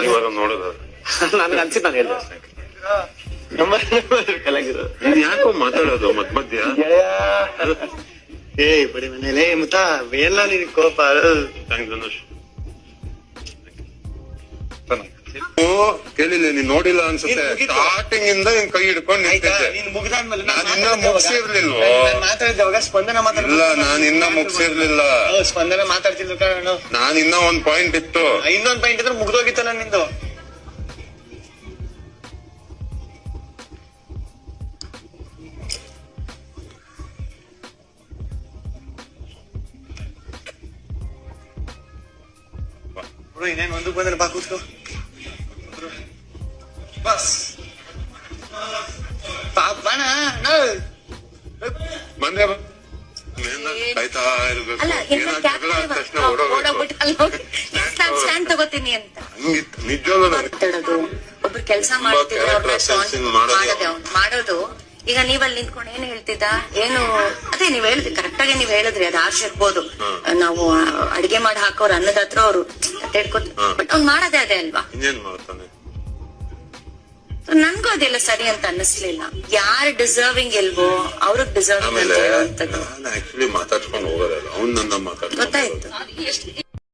ಇವಾಗ ನೋಡೋದು ನನ್ಗೆ ಅನ್ಸಿದ್ ನಾನು ಹೇಳ್ದೆ ಯಾಕೋ ಮಾತಾಡೋದು ಮತ್ ಮಧ್ಯ ಏ ಬರೀ ಮನೇಲೆ ಮುತ್ತ ಎಲ್ಲ ನಿನ್ ಕೋಪ ಧನುಷ್ ಕೇಳಿಲ್ಲ ನೀನ್ ನೋಡಿಲ್ಲ ಅನ್ಸುತ್ತೆ ಸ್ಟಾರ್ಟಿಂಗ್ ಇಂದ ನಿನ್ ಕೈ ಹಿಡ್ಕೊಂಡು ನಿಂತಿದ್ದೆ ನಾನು ಇನ್ನ ಮುಗಿಸಿರ್ಲಿಲ್ವೋ ಮಾತಾಡಿದವಾಗ ಸ್ಪಂದನ ಇಲ್ಲ ನಾನು ಇನ್ನ ಮುಗಿಸಿರ್ಲಿಲ್ಲ ಸ್ಪಂದನ ಮಾತಾಡ್ತಿದ್ರು ಕಾರಣ ನಾನು ಇನ್ನ ಒಂದ್ ಪಾಯಿಂಟ್ ಇತ್ತು ಇನ್ನೊಂದ್ ಪಾಯಿಂಟ್ ಇದ್ರೆ ಮುಗ್ದೋಗಿತ್ತು ನನ್ನಿಂದು ಇನ್ನೇನು ಒಂದು ಬಂದ್ರೆ ಬಾ ಕೂತ್ಕೋ ಬಸ್ ಬಾಣ ಬಂದೆ ಕಾಯ್ತಾ ಇರ್ಬೇಕು ತಕ್ಷಣ ಸ್ಟ್ಯಾಂಡ್ ತಗೋತೀನಿ ಅಂತ ನಿಜವಾಗ್ಲೂ ಮಾತಾಡೋದು ಒಬ್ರು ಕೆಲಸ ಮಾಡೋದು. ಈಗ ನೀವಲ್ಲಿ ನಿಂತ್ಕೊಂಡು ಏನ್ ಹೇಳ್ತಿದ್ದ ಏನು ಅದೇ ನೀವ್ ಹೇಳಿದ್ರಿ ಕರೆಕ್ಟ್ ಆಗಿ ನೀವ್ ಹೇಳಿದ್ರಿ ಅದು ಆರ್ಷ ಇರ್ಬೋದು. ನಾವು ಅಡಿಗೆ ಮಾಡಿ ಹಾಕೋರು ಅನ್ನದ ಹತ್ರ ಅವ್ರು ತಟ್ಟೆಡ್ಕೊತ ಬಟ್ ಅವ್ನ್ ಮಾಡೋದೇ ಅದೇ ಅಲ್ವಾ. ಇನ್ನೇನ್ ಮಾಡ್ತಾನೆ ನನ್ಗೂ ಅದೆಲ್ಲ ಸರಿ ಅಂತ ಅನ್ನಿಸ್ಲಿಲ್ಲ. ಯಾರು ಡಿಸರ್ವಿಂಗ್ ಇಲ್ವೋ ಅವ್ರಿಗೆ ಡಿಸರ್ವಿಂಗ್ ಅಂತ ಹೇಳುವಂತದ್ದು ಆಕ್ಚುಲಿ ಮಾತಾಡ್ಸ್ಕೊಂಡು ಹೋಗೋದಲ್ಲ ಅವ್ನ್ ನನ್ನ ಮಾತಾಡ್ಕೊಂಡು ಗೊತ್ತಾಯ್ತು.